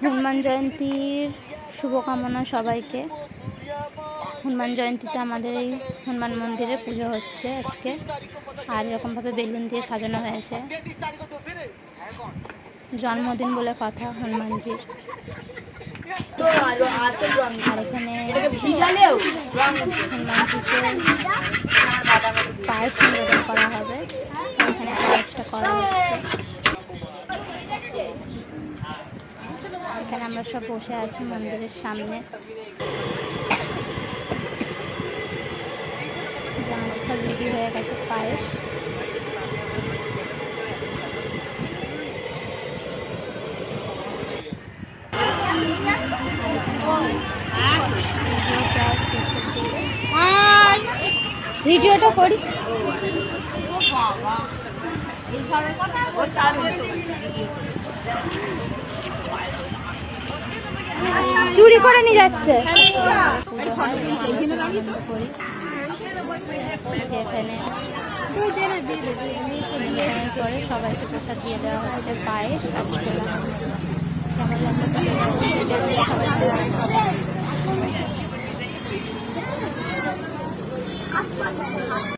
হনুমান জয়ন্তীর শুভকামনা সবাইকে। হনুমান জয়ন্তীতে আমাদের এই হনুমান মন্দিরে পুজো হচ্ছে আজকে, আর এরকমভাবে বেলুন দিয়ে সাজানো হয়েছে। জন্মদিন বলে কথা হনুমানজির। আর এখানে হনুমানজিকে পায়েস নিবেদন করা হবে, এখানে পায়েসটা করা হচ্ছে। এখানে আমরা সব বসে আছি মন্দিরের সামনে, আমাদের সব রেডি হয়ে গেছে পায়েস। ভিডিওটা করি। চুরি করে নিয়ে যাচ্ছে। যেখানে পরে সবাইকে প্রসাদ দিয়ে দেওয়া হচ্ছে পায়েস আর ছোলা। কেমন লাগছে?